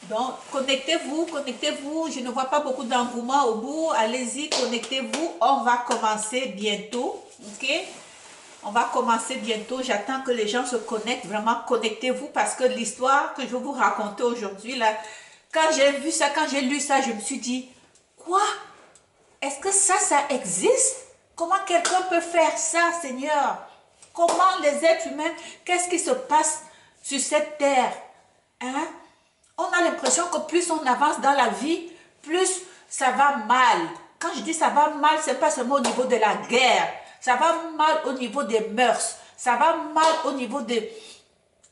Donc, connectez-vous, connectez-vous. Je ne vois pas beaucoup d'engouement au bout. Allez-y, connectez-vous. On va commencer bientôt. OK? On va commencer bientôt. J'attends que les gens se connectent. Vraiment, connectez-vous parce que l'histoire que je vais vous raconter aujourd'hui, là, quand j'ai vu ça, quand j'ai lu ça, je me suis dit, quoi? Est-ce que ça existe? Comment quelqu'un peut faire ça, Seigneur? Comment les êtres humains, qu'est-ce qui se passe sur cette terre? Hein? On a l'impression que plus on avance dans la vie, plus ça va mal. Quand je dis ça va mal, c'est pas seulement au niveau de la guerre. Ça va mal au niveau des mœurs. Ça va mal au niveau des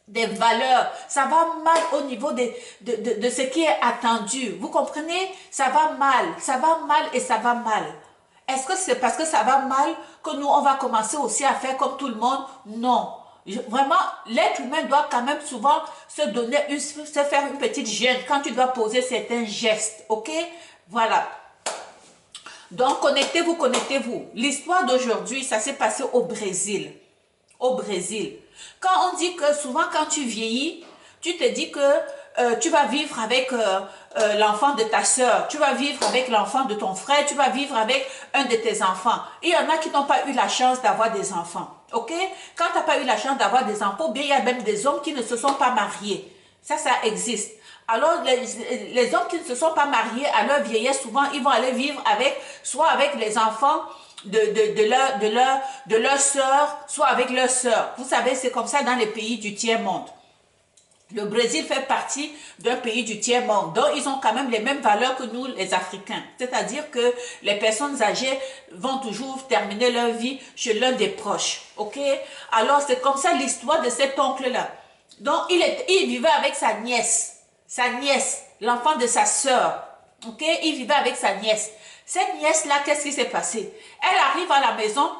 valeurs. Ça va mal au niveau de ce qui est attendu. Vous comprenez? Ça va mal et ça va mal. Est-ce que c'est parce que ça va mal que nous, on va commencer aussi à faire comme tout le monde? Non. Vraiment, l'être humain doit quand même souvent se faire une petite gêne quand tu dois poser certains gestes, ok? Voilà. Donc, connectez-vous, connectez-vous. L'histoire d'aujourd'hui, ça s'est passé au Brésil. Au Brésil. Quand on dit que souvent, quand tu vieillis, tu te dis que tu vas vivre avec l'enfant de ta soeur, tu vas vivre avec l'enfant de ton frère, tu vas vivre avec un de tes enfants. Il y en a qui n'ont pas eu la chance d'avoir des enfants. Ok? Quand tu n'as pas eu la chance d'avoir des enfants, bien il y a même des hommes qui ne se sont pas mariés. Ça existe. Alors, les hommes qui ne se sont pas mariés à leur vieillesse, souvent, ils vont aller vivre soit avec les enfants de leur sœur, soit avec leur sœur. Vous savez, c'est comme ça dans les pays du tiers-monde. Le Brésil fait partie d'un pays du tiers-monde, donc ils ont quand même les mêmes valeurs que nous, les Africains. C'est-à-dire que les personnes âgées vont toujours terminer leur vie chez l'un des proches. Ok? Alors, c'est comme ça l'histoire de cet oncle-là. Donc, il vivait avec sa nièce, l'enfant de sa sœur. Ok? Il vivait avec sa nièce. Cette nièce-là, qu'est-ce qui s'est passé? Elle arrive à la maison,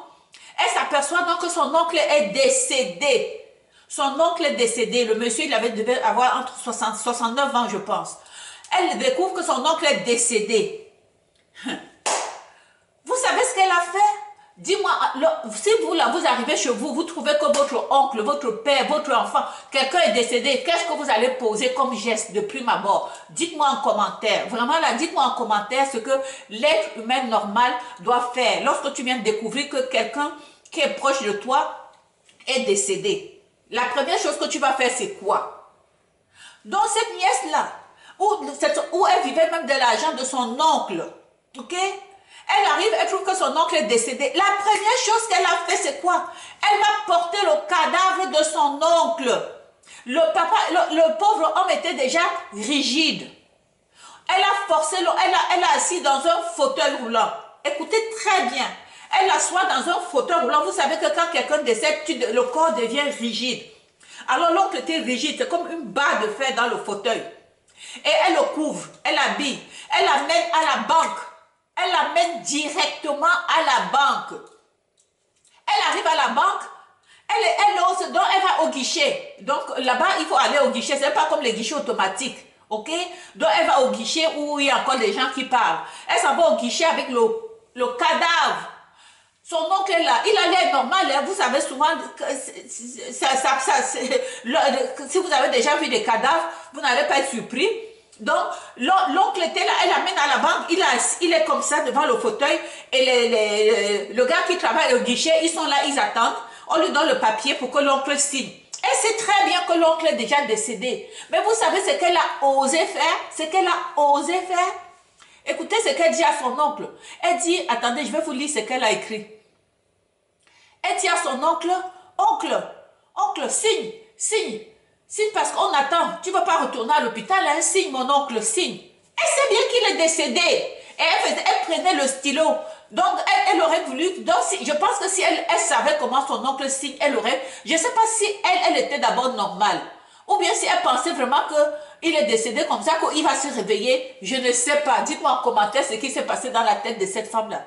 elle s'aperçoit donc que son oncle est décédé. Son oncle est décédé. Le monsieur, devait avoir entre 60 69 ans, je pense. Elle découvre que son oncle est décédé. Vous savez ce qu'elle a fait? Dis-moi, si vous arrivez chez vous, vous trouvez que votre oncle, votre père, votre enfant, quelqu'un est décédé, qu'est-ce que vous allez poser comme geste de prime abord? Dites-moi en commentaire. Vraiment là, dites-moi en commentaire ce que l'être humain normal doit faire lorsque tu viens de découvrir que quelqu'un qui est proche de toi est décédé. La première chose que tu vas faire, c'est quoi? Donc cette nièce-là, où elle vivait même de l'argent de son oncle, ok? Elle arrive, elle trouve que son oncle est décédé. La première chose qu'elle a fait, c'est quoi? Elle va porter le cadavre de son oncle. Le pauvre homme était déjà rigide. Elle a forcé, elle a assis dans un fauteuil roulant. Écoutez très bien. Elle l'assoit dans un fauteuil roulant. Vous savez que quand quelqu'un décède, le corps devient rigide. Alors l'oncle était rigide, c'est comme une barre de fer dans le fauteuil. Et elle le couvre, elle l'habille, elle l'amène à la banque. Elle l'amène directement à la banque. Elle arrive à la banque, donc elle va au guichet. Donc là-bas, il faut aller au guichet, c'est pas comme les guichets automatiques. Ok? Donc elle va au guichet où il y a encore des gens qui parlent. Elle s'en va au guichet avec le cadavre. Son oncle est là, il a l'air normal, hein. Vous savez souvent, si vous avez déjà vu des cadavres, vous n'allez pas être surpris. Donc, l'oncle était là, elle l'amène à la banque, il est comme ça devant le fauteuil, et le gars qui travaille au guichet, ils sont là, ils attendent, on lui donne le papier pour que l'oncle signe. Elle sait très bien que l'oncle est déjà décédé. Mais vous savez ce qu'elle a osé faire? Écoutez ce qu'elle dit à son oncle. Elle dit, attendez, je vais vous lire ce qu'elle a écrit. Elle dit à son oncle, oncle, signe parce qu'on attend. Tu ne vas pas retourner à l'hôpital, hein, signe mon oncle, signe. Elle sait bien qu'il est décédé. Et elle prenait le stylo. Donc, elle aurait voulu, donc je pense que si elle savait comment son oncle signe, je ne sais pas si elle était d'abord normale. Ou bien si elle pensait vraiment qu'il est décédé comme ça, qu'il va se réveiller. Je ne sais pas. Dites-moi en commentaire ce qui s'est passé dans la tête de cette femme-là.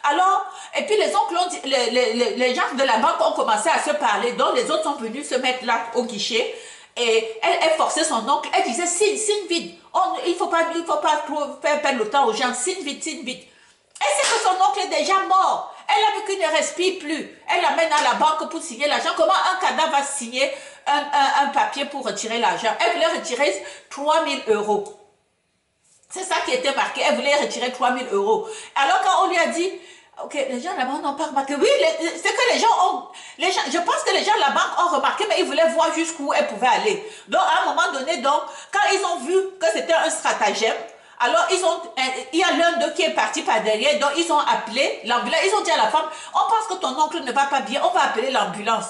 Alors, et puis les oncles, les gens de la banque ont commencé à se parler, donc les autres sont venus se mettre là au guichet, et elle forçait son oncle, elle disait, signe vite, il ne faut pas trop faire perdre le temps aux gens, signe vite. Elle sait que son oncle est déjà mort, Elle a vu qu'il ne respire plus. Elle l'amène à la banque pour signer l'argent. Comment un cadavre va signer un papier pour retirer l'argent? Elle voulait retirer 3 000 euros. C'est ça qui était marqué. Elle voulait retirer 3 000 euros. Alors quand on lui a dit, ok, les gens là-bas n'ont pas remarqué. Oui, c'est que les gens ont... je pense que les gens de la banque ont remarqué, mais ils voulaient voir jusqu'où elle pouvait aller. Donc, à un moment donné, donc, quand ils ont vu que c'était un stratagème, alors il y a l'un d'eux qui est parti par derrière, donc ils ont appelé l'ambulance. Ils ont dit à la femme, on pense que ton oncle ne va pas bien, on va appeler l'ambulance.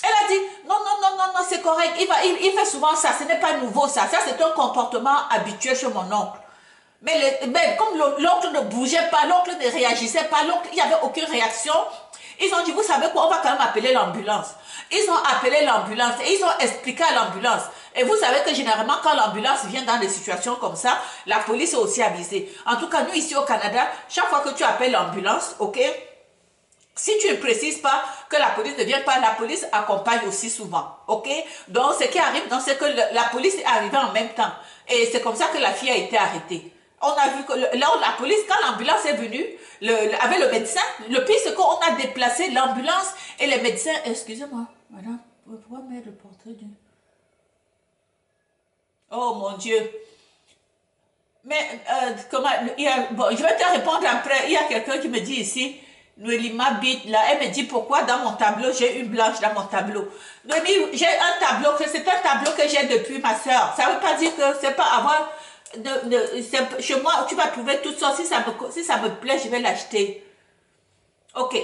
Elle a dit, non, non, non, non, non, c'est correct, il fait souvent ça, ce n'est pas nouveau ça, c'est un comportement habituel chez mon oncle. Mais comme l'oncle ne bougeait pas, l'oncle ne réagissait pas, l'oncle, il n'y avait aucune réaction, ils ont dit, vous savez quoi, on va quand même appeler l'ambulance. Ils ont appelé l'ambulance et ils ont expliqué à l'ambulance. Et vous savez que généralement, quand l'ambulance vient dans des situations comme ça, la police est aussi avisée. En tout cas, nous ici au Canada, chaque fois que tu appelles l'ambulance, ok, si tu ne précises pas que la police ne vient pas, la police accompagne aussi souvent, ok. Donc, ce qui arrive, c'est que la police est arrivée en même temps. Et c'est comme ça que la fille a été arrêtée. On a vu que là, la police, quand l'ambulance est venue, avec le médecin, le pire c'est qu'on a déplacé l'ambulance et les médecins. Excusez-moi, madame, vous pouvez mettre le portrait du... Oh mon Dieu. Mais, comment, bon, je vais te répondre après. Il y a quelqu'un qui me dit ici, Noélima Bit, là, elle me dit pourquoi dans mon tableau, j'ai une blanche dans mon tableau. Noémie, j'ai un tableau, c'est un tableau que j'ai depuis ma soeur. Ça ne veut pas dire que c'est pas avoir... chez moi, tu vas trouver tout ça. Si ça me plaît, je vais l'acheter. Ok.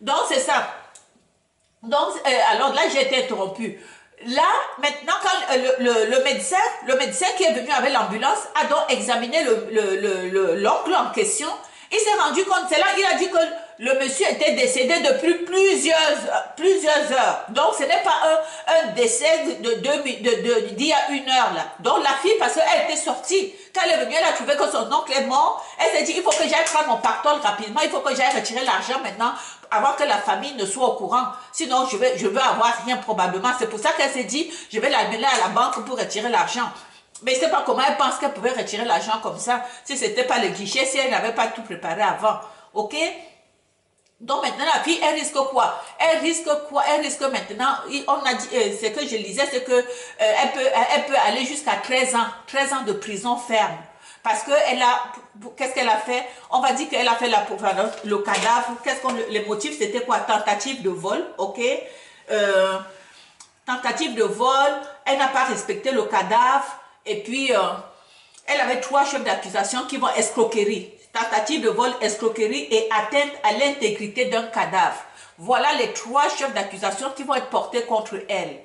Donc, c'est ça. Donc, alors là, j'ai été interrompue. Là, maintenant, quand le médecin qui est venu avec l'ambulance a donc examiné l'oncle en question, il s'est rendu compte, c'est là qu'il a dit que le monsieur était décédé depuis plusieurs heures. Donc, ce n'est pas un décès d'il y a 1 heure là. Donc, la fille, parce qu'elle était sortie, quand elle est venue, elle a trouvé que son oncle est mort. Elle s'est dit, il faut que j'aille prendre mon pactole rapidement, il faut que j'aille retirer l'argent maintenant, avant que la famille ne soit au courant. Sinon, je vais avoir rien probablement. C'est pour ça qu'elle s'est dit, je vais l'amener à la banque pour retirer l'argent. Mais je ne sais pas comment elle pense qu'elle pouvait retirer l'argent comme ça, si ce n'était pas le guichet, si elle n'avait pas tout préparé avant. Ok? Donc maintenant, la fille, elle risque quoi? Elle risque quoi? Elle risque maintenant, on a dit, ce que je lisais, c'est que elle peut aller jusqu'à 13 ans de prison ferme. Parce que qu'est-ce qu'elle a fait? On va dire qu'elle a fait le cadavre. Les motifs, c'était quoi? Tentative de vol, ok? Tentative de vol, elle n'a pas respecté le cadavre. Et puis, elle avait 3 chefs d'accusation qui vont escroquerie. Tentative de vol, escroquerie et atteinte à l'intégrité d'un cadavre. Voilà les 3 chefs d'accusation qui vont être portés contre elle.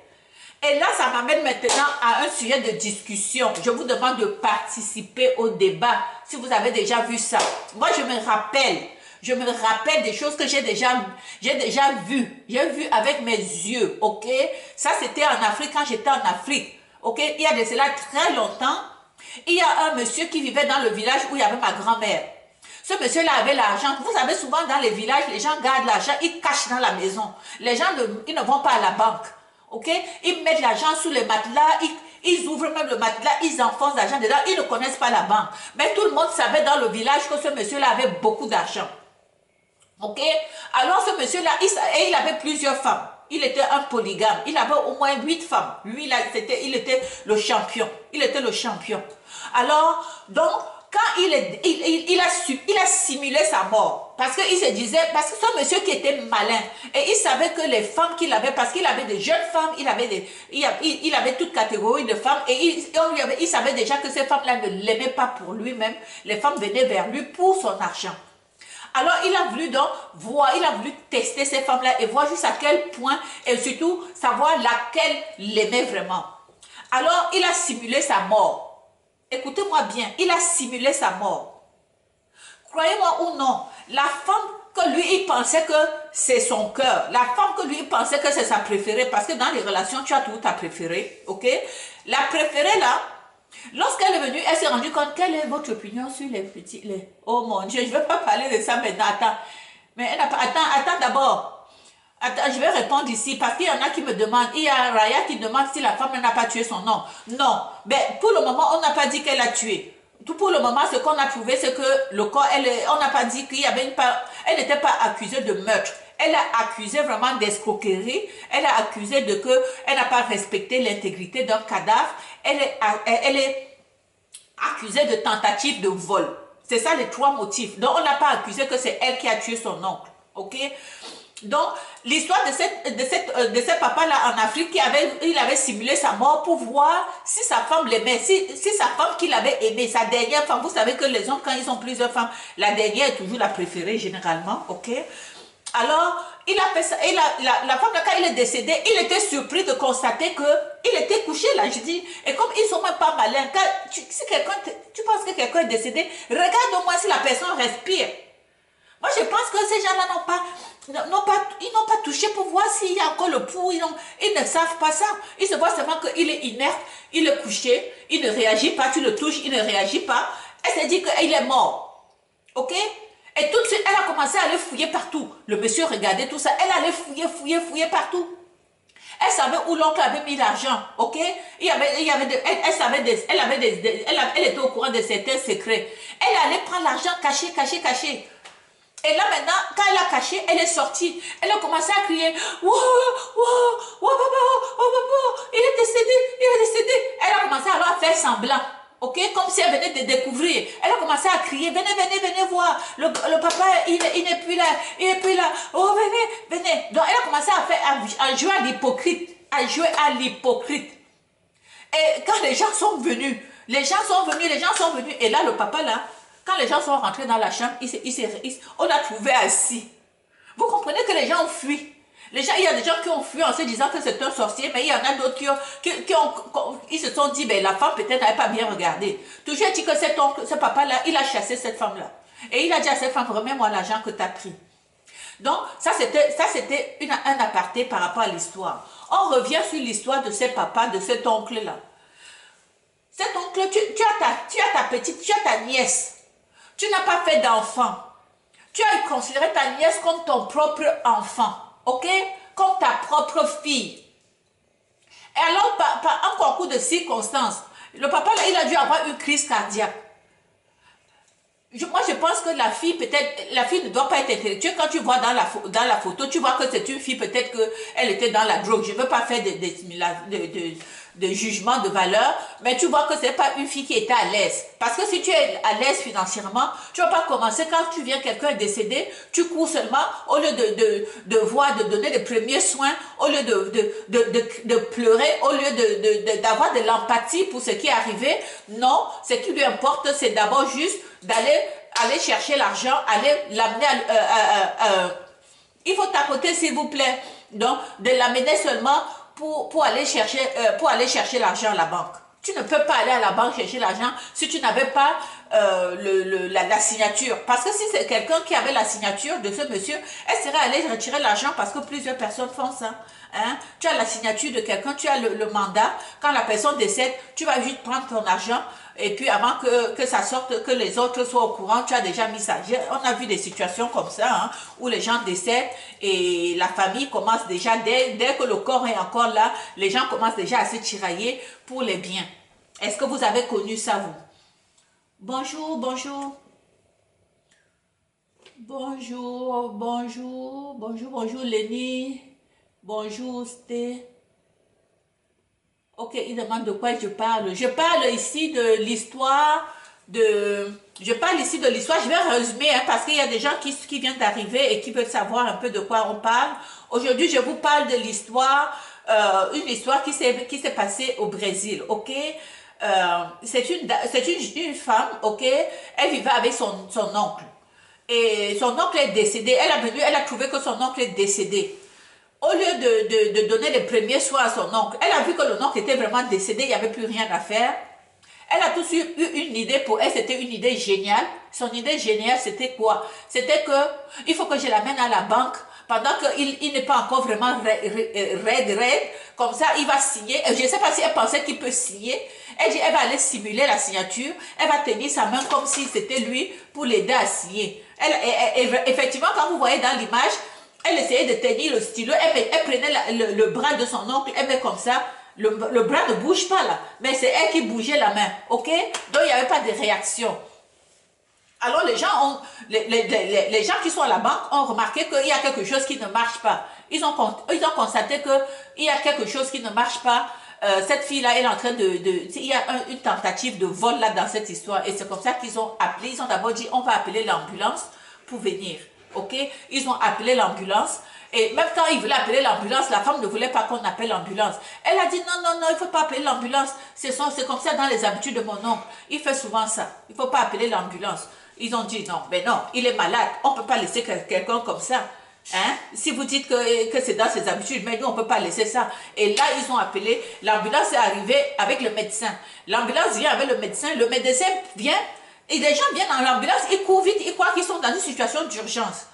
Et là, ça m'amène maintenant à un sujet de discussion. Je vous demande de participer au débat si vous avez déjà vu ça. Moi, je me rappelle des choses que j'ai déjà vues. J'ai vu avec mes yeux, ok? Ça, c'était en Afrique, quand j'étais en Afrique. Ok, il y a de cela très longtemps, il y a un monsieur qui vivait dans le village où il y avait ma grand-mère. Ce monsieur-là avait l'argent. Vous savez, souvent dans les villages, les gens gardent l'argent, ils cachent dans la maison. Les gens ils ne vont pas à la banque. Ok, ils mettent l'argent sous les matelas, ils ouvrent même le matelas, ils enfoncent l'argent dedans, ils ne connaissent pas la banque. Mais tout le monde savait dans le village que ce monsieur-là avait beaucoup d'argent. Ok, alors ce monsieur-là, il avait plusieurs femmes. Il était un polygame. Il avait au moins 8 femmes. Lui, il était le champion. Il était le champion. Alors, donc, quand il a simulé sa mort, parce qu'il se disait, parce que ce monsieur qui était malin, et il savait que les femmes qu'il avait, parce qu'il avait des jeunes femmes, il avait toute catégorie de femmes, et il savait déjà que ces femmes-là ne l'aimaient pas pour lui-même. Les femmes venaient vers lui pour son argent. Alors, il a voulu donc voir, il a voulu tester ces femmes-là et voir jusqu'à quel point, et surtout savoir laquelle l'aimait vraiment. Alors, il a simulé sa mort. Écoutez-moi bien, il a simulé sa mort. Croyez-moi ou non, la femme que lui, il pensait que c'est son cœur. La femme que lui, il pensait que c'est sa préférée, parce que dans les relations, tu as toujours ta préférée, ok? La préférée, là, lorsqu'elle est venue, elle s'est rendue compte. Quelle est votre opinion sur les petits... Oh mon Dieu, je ne vais pas parler de ça maintenant. Attends. Mais attends d'abord. Attends, je vais répondre ici parce qu'il y en a qui me demandent. Il y a Raya qui demande si la femme n'a pas tué son homme. Non. Mais pour le moment, on n'a pas dit qu'elle a tué. tout pour le moment, ce qu'on a trouvé, c'est que le corps, on n'a pas dit qu'il y avait elle n'était pas accusée de meurtre. Elle a accusé vraiment d'escroquerie. Elle a accusé de que elle n'a pas respecté l'intégrité d'un cadavre. Elle est accusée de tentative de vol. C'est ça les trois motifs. Donc, on n'a pas accusé que c'est elle qui a tué son oncle. Ok? Donc, l'histoire de ce papa-là en Afrique, il avait simulé sa mort pour voir si sa femme l'aimait, si sa femme qu'il avait aimée, sa dernière femme. Vous savez que les hommes, quand ils ont plusieurs femmes, la dernière est toujours la préférée généralement. Ok? Alors, il a fait ça. Et la femme, quand il est décédé, il était surpris de constater qu'il était couché là. Je dis, et comme ils sont même pas malins, si tu penses que quelqu'un est décédé, regarde au moins si la personne respire. Moi, je pense que ces gens-là ils n'ont pas touché pour voir s'il y a encore le pouls. Ils ne savent pas ça. Ils se voient seulement qu'il est inerte, il est couché, il ne réagit pas, tu le touches, il ne réagit pas. Elle s'est dit qu'il est mort. Ok? Et tout de suite, elle a commencé à aller fouiller partout. Le monsieur regardait tout ça. Elle allait fouiller partout. Elle savait où l'oncle avait mis l'argent, ok? Elle était au courant de certains secrets. Elle allait prendre l'argent caché. Et là maintenant, quand elle a caché, elle est sortie. Elle a commencé à crier, wow, il est décédé. Elle a commencé alors à faire semblant. Ok, comme si elle venait de découvrir. Elle a commencé à crier, venez voir. Le papa, il n'est plus là. Oh, venez. Donc, elle a commencé à jouer à l'hypocrite. Et quand les gens sont venus. Et là, le papa, là, quand les gens sont rentrés dans la chambre, on a trouvé assis. Vous comprenez que les gens ont fui. Il y a des gens qui ont fui en se disant que c'est un sorcier, mais il y en a d'autres qui se sont dit, ben, la femme peut-être n'avait pas bien regardé. Toujours dit que ce papa-là, il a chassé cette femme-là. Et il a dit à cette femme, remets-moi l'argent que tu as pris. Donc, ça c'était un aparté par rapport à l'histoire. On revient sur l'histoire de ce papa, de cet oncle-là. Cet oncle, tu as ta petite, tu as ta nièce. Tu n'as pas fait d'enfant. Tu as considéré ta nièce comme ton propre enfant. Ok? Comme ta propre fille. Et alors, par un concours de circonstances, le papa, là, il a dû avoir une crise cardiaque. Moi, je pense que la fille ne doit pas être intellectuelle. Quand tu vois dans la photo, tu vois que c'est une fille, peut-être qu'elle était dans la drogue. Je ne veux pas faire de jugement de valeur, mais tu vois que ce n'est pas une fille qui était à l'aise. Parce que si tu es à l'aise financièrement, tu ne vas pas commencer, quand tu viens, quelqu'un est décédé, tu cours seulement, au lieu de donner les premiers soins, au lieu de pleurer, au lieu d'avoir de l'empathie pour ce qui est arrivé. Non, ce qui lui importe, c'est d'abord juste aller chercher l'argent, aller l'amener il faut tapoter, s'il vous plaît. Donc, de l'amener seulement pour aller chercher l'argent à la banque. Tu ne peux pas aller à la banque chercher l'argent si tu n'avais pas la signature. Parce que si c'est quelqu'un qui avait la signature de ce monsieur, elle serait allée retirer l'argent parce que plusieurs personnes font ça. Hein? Tu as la signature de quelqu'un, tu as le mandat. Quand la personne décède, tu vas juste prendre ton argent. Et puis avant que ça sorte, que les autres soient au courant, tu as déjà mis ça. On a vu des situations comme ça, hein, où les gens décèdent et la famille commence déjà, dès que le corps est encore là, les gens commencent déjà à se tirailler pour les biens. Est-ce que vous avez connu ça, vous? Bonjour, bonjour. Bonjour, Lénie. Bonjour, Sté. Ok, il demande de quoi je parle. Je parle ici de l'histoire Je vais résumer hein, parce qu'il y a des gens qui viennent d'arriver et qui veulent savoir un peu de quoi on parle. Aujourd'hui, je vous parle de l'histoire, une histoire qui s'est passée au Brésil, ok? C'est une femme, ok? Elle vivait avec son oncle. Et son oncle est décédé. Elle a trouvé que son oncle est décédé. Au lieu de donner les premiers soins à son oncle, elle a vu que le oncle était vraiment décédé, il n'y avait plus rien à faire. Elle a tout de suite eu une idée pour elle, c'était une idée géniale. Son idée géniale, c'était quoi? C'était que il faut que je l'amène à la banque pendant qu'il n'est pas encore vraiment raide. Comme ça, il va signer. Je ne sais pas si elle pensait qu'il peut signer. Elle dit, elle va aller simuler la signature. Elle va tenir sa main comme si c'était lui pour l'aider à signer. Effectivement, quand vous voyez dans l'image, elle essayait de tenir le stylo, elle prenait le bras de son oncle, elle met comme ça, Le bras ne bouge pas là, mais c'est elle qui bougeait la main, ok? Donc il n'y avait pas de réaction. Alors les gens, les gens qui sont à la banque ont remarqué qu'il y a quelque chose qui ne marche pas. Ils ont constaté qu'il y a quelque chose qui ne marche pas. Cette fille-là, elle est en train il y a une tentative de vol là dans cette histoire. Et c'est comme ça qu'ils ont appelé. Ils ont d'abord dit, on va appeler l'ambulance pour venir. Ok? Ils ont appelé l'ambulance. Et même quand ils voulaient appeler l'ambulance, la femme ne voulait pas qu'on appelle l'ambulance. Elle a dit non, non, non, il ne faut pas appeler l'ambulance. C'est comme ça dans les habitudes de mon oncle. Il fait souvent ça. Il ne faut pas appeler l'ambulance. Ils ont dit non, mais non, il est malade. On ne peut pas laisser quelqu'un comme ça. Hein? Si vous dites que c'est dans ses habitudes, mais nous, on ne peut pas laisser ça. Et là, ils ont appelé, l'ambulance est arrivée avec le médecin. L'ambulance vient avec le médecin vient, et les gens viennent dans l'ambulance, ils courent vite, ils croient qu'ils sont dans une situation d'urgence.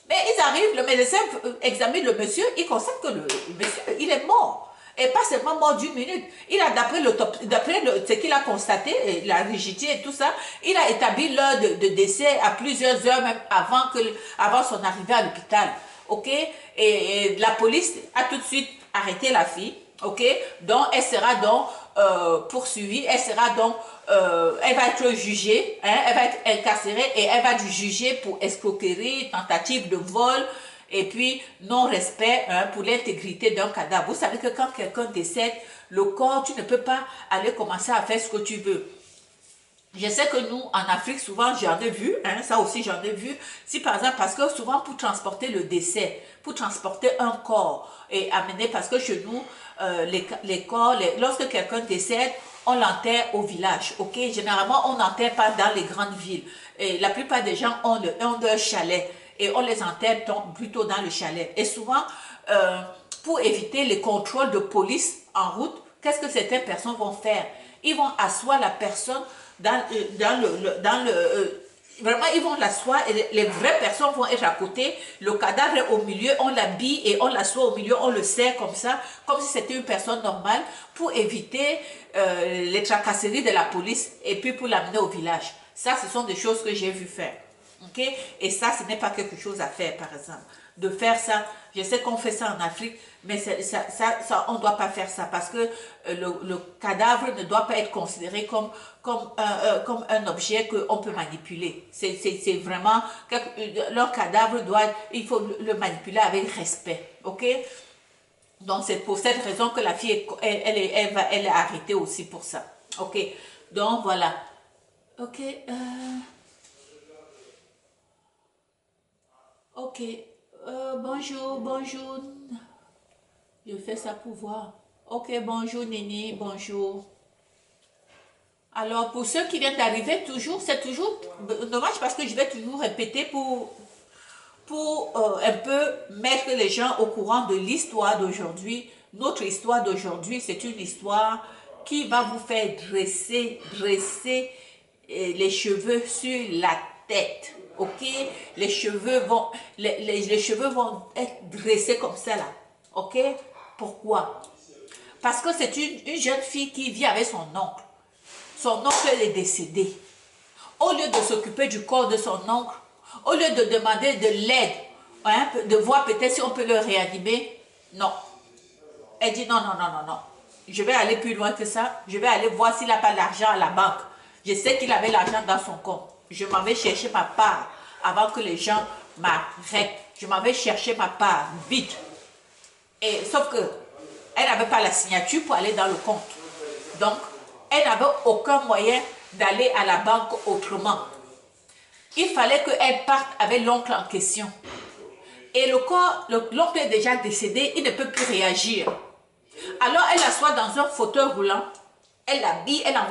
Mais ils arrivent, le médecin examine le monsieur, il constate que le monsieur, il est mort. Et pas seulement mort d'une minute. Il a, d'après ce qu'il a constaté, la rigidité et tout ça, il a établi l'heure de décès à plusieurs heures même avant son arrivée à l'hôpital. Ok? Et la police a tout de suite arrêté la fille. Ok? Donc, elle sera donc poursuivie, elle va être jugée, hein, elle va être incarcérée et elle va être jugée pour escroquerie, tentative de vol, et puis non-respect, hein, pour l'intégrité d'un cadavre. Vous savez que quand quelqu'un décède, le corps, tu ne peux pas aller commencer à faire ce que tu veux. Je sais que nous, en Afrique, souvent, j'en ai vu, hein, ça aussi j'en ai vu, si par exemple, parce que souvent pour transporter le décès, pour transporter un corps et amener, parce que chez nous, les corps, lorsque quelqu'un décède, on l'enterre au village, ok? Généralement, on n'enterre pas dans les grandes villes. Et la plupart des gens ont leur chalet et on les enterre plutôt dans le chalet. Et souvent, pour éviter les contrôles donc en route, qu'est-ce que certaines personnes vont faire? Ils vont asseoir la personne vraiment ils vont l'asseoir et les vraies personnes vont être à côté, le cadavre est au milieu, on l'habille et on l'assoit au milieu, on le serre comme ça, comme si c'était une personne normale pour éviter les tracasseries de la police et puis pour l'amener au village. Ça, ce sont des choses que j'ai vu faire. Okay? Et ça, ce n'est pas quelque chose à faire, par exemple. De faire ça, je sais qu'on fait ça en Afrique, mais on ne doit pas faire ça parce que le cadavre ne doit pas être considéré comme un objet qu'on peut manipuler. C'est vraiment, leur cadavre il faut le manipuler avec respect. Ok? Donc c'est pour cette raison que la fille, elle est arrêtée aussi pour ça. Ok? Donc voilà. Ok. Ok. Bonjour, bonjour. Je fais ça pour voir. Ok, bonjour Nini, bonjour. Alors, pour ceux qui viennent d'arriver, c'est toujours dommage parce que je vais toujours répéter pour un peu mettre les gens au courant de l'histoire d'aujourd'hui. Notre histoire d'aujourd'hui, c'est une histoire qui va vous faire dresser les cheveux sur la tête. Ok, les cheveux vont être dressés comme ça là. Ok, pourquoi? Parce que c'est une jeune fille qui vit avec son oncle. Son oncle est décédé. Au lieu de s'occuper du corps de son oncle, au lieu de demander de l'aide, hein, de voir peut-être si on peut le réanimer, non. Elle dit non, non, non, non, non. Je vais aller plus loin que ça. Je vais aller voir s'il n'a pas l'argent à la banque. Je sais qu'il avait l'argent dans son compte. Je m'en vais chercher ma part avant que les gens m'arrêtent. Je m'en vais chercher ma part vite. Et sauf que elle n'avait pas la signature pour aller dans le compte. Donc, elle n'avait aucun moyen d'aller à la banque autrement. Il fallait qu'elle parte avec l'oncle en question. Et l'oncle est déjà décédé, il ne peut plus réagir. Alors, elle l'assoit dans un fauteuil roulant. Elle l'habille, elle la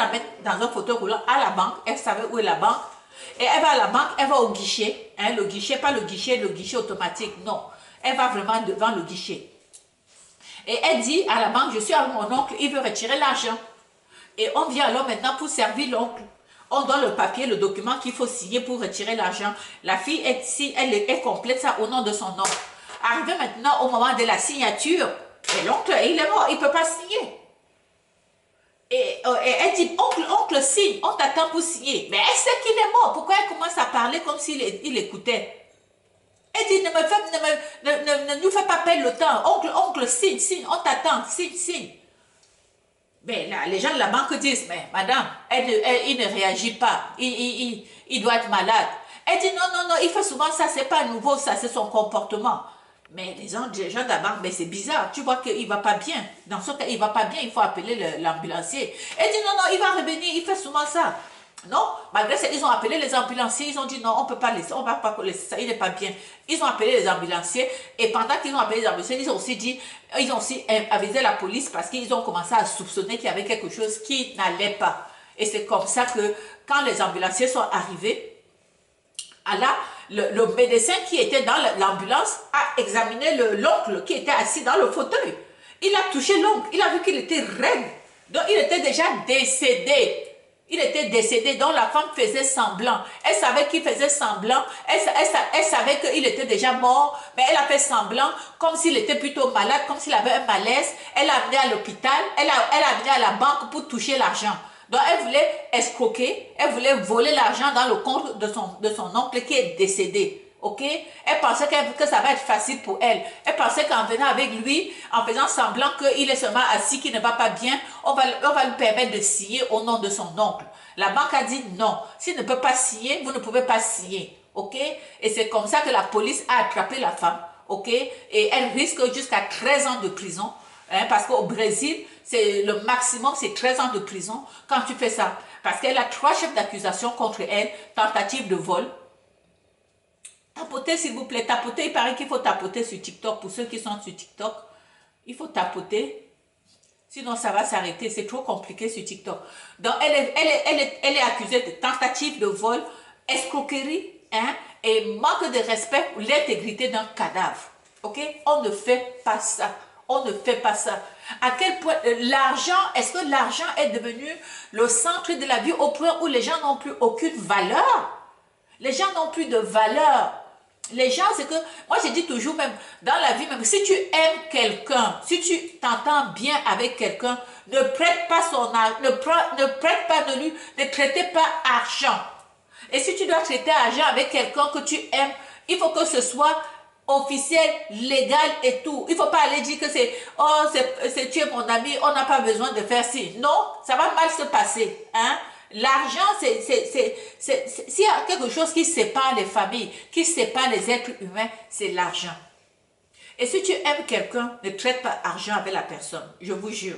met dans un fauteuil roulant à la banque. Elle savait où est la banque. Et elle va à la banque, elle va au guichet. Hein, le guichet, pas le guichet automatique, non. Elle va vraiment devant le guichet. Et elle dit à la banque, je suis avec mon oncle, il veut retirer l'argent. Et on vient alors maintenant pour servir l'oncle. On donne le papier, le document qu'il faut signer pour retirer l'argent. La fille, elle complète ça au nom de son oncle. Arrivé maintenant au moment de la signature, l'oncle, il est mort, il ne peut pas signer. Et elle dit, oncle, signe, on t'attend pour signer. Mais elle sait qu'il est mort. Pourquoi elle commence à parler comme s'il écoutait? Elle Elle dit, ne nous fais pas perdre le temps. Oncle, signe, on t'attend, signe. Mais là, les gens de la banque disent, mais madame, il ne réagit pas, il doit être malade. Elle dit, non, il fait souvent ça, c'est pas nouveau, ça, c'est son comportement. Mais les gens de la banque, mais c'est bizarre, tu vois qu'il va pas bien. Dans ce cas, il va pas bien, il faut appeler l'ambulancier. Elle dit, non, il va revenir, il fait souvent ça. Non, malgré ça, ils ont appelé les ambulanciers, ils ont dit non, on peut pas laisser, on va pas laisser ça, il n'est pas bien. Ils ont appelé les ambulanciers et pendant qu'ils ont appelé les ambulanciers, ils ont aussi avisé la police parce qu'ils ont commencé à soupçonner qu'il y avait quelque chose qui n'allait pas. Et c'est comme ça que quand les ambulanciers sont arrivés, là, le médecin qui était dans l'ambulance a examiné l'oncle qui était assis dans le fauteuil. Il a touché l'oncle, il a vu qu'il était raide, donc il était déjà décédé. Il était décédé, donc la femme faisait semblant. Elle savait qu'il faisait semblant. Elle savait qu'il était déjà mort, mais elle a fait semblant comme s'il était plutôt malade, comme s'il avait un malaise. Elle l'a amené à l'hôpital, elle l'a amené à la banque pour toucher l'argent. Donc elle voulait escroquer, elle voulait voler l'argent dans le compte de son oncle qui est décédé. Ok? Elle pensait que ça va être facile pour elle. Elle pensait qu'en venant avec lui, en faisant semblant qu'il est seulement assis, qu'il ne va pas bien, on va lui permettre de scier au nom de son oncle. La banque a dit non. S'il ne peut pas scier, vous ne pouvez pas scier. Ok? Et c'est comme ça que la police a attrapé la femme. Ok? Et elle risque jusqu'à 13 ans de prison. Hein, parce qu'au Brésil, le maximum, c'est 13 ans de prison quand tu fais ça. Parce qu'elle a 3 chefs d'accusation contre elle, tentative de vol. Tapotez, s'il vous plaît, tapotez. Il paraît qu'il faut tapoter sur TikTok. Pour ceux qui sont sur TikTok, il faut tapoter. Sinon, ça va s'arrêter. C'est trop compliqué sur TikTok. Donc, elle est accusée de tentative de vol, escroquerie, hein, et manque de respect pour l'intégrité d'un cadavre. Ok? On ne fait pas ça. On ne fait pas ça. À quel point l'argent, est-ce que l'argent est devenu le centre de la vie au point où les gens n'ont plus aucune valeur? Les gens n'ont plus de valeur. Les gens, c'est que, moi je dis toujours même, dans la vie même, si tu aimes quelqu'un, si tu t'entends bien avec quelqu'un, ne prête pas son argent, ne traitez pas argent. Et si tu dois traiter argent avec quelqu'un que tu aimes, il faut que ce soit officiel, légal et tout. Il ne faut pas aller dire que c'est, oh, tu es mon ami, on n'a pas besoin de faire ci. Non, ça va mal se passer, hein. L'argent, s'il y a quelque chose qui sépare les familles, qui sépare les êtres humains, c'est l'argent. Et si tu aimes quelqu'un, ne traite pas argent avec la personne. Je vous jure.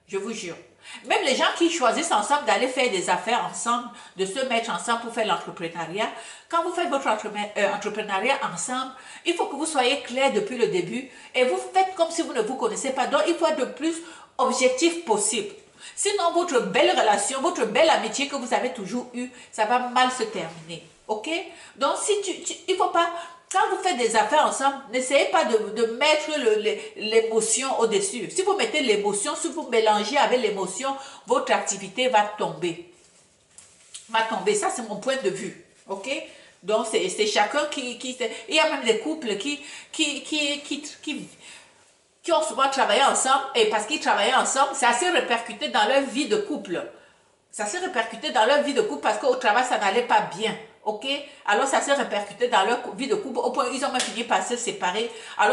Je vous jure. Même les gens qui choisissent ensemble d'aller faire des affaires ensemble, de se mettre ensemble pour faire l'entrepreneuriat, quand vous faites votre entrepreneuriat ensemble, il faut que vous soyez clair depuis le début et vous faites comme si vous ne vous connaissez pas. Donc, il faut être le plus objectif possible. Sinon, votre belle relation, votre belle amitié que vous avez toujours eue, ça va mal se terminer. Ok? Donc, il ne faut pas, quand vous faites des affaires ensemble, n'essayez pas de mettre l'émotion au-dessus. Si vous mettez l'émotion, si vous mélangez avec l'émotion, votre activité va tomber. Va tomber. Ça, c'est mon point de vue. Ok? Donc, c'est chacun qui... Il y a même des couples qui ont souvent travaillé ensemble, et parce qu'ils travaillaient ensemble, ça s'est répercuté dans leur vie de couple. Ça s'est répercuté dans leur vie de couple parce qu'au travail, ça n'allait pas bien. Ok? Alors, ça s'est répercuté dans leur vie de couple au point où ils ont même fini par se séparer. Alors,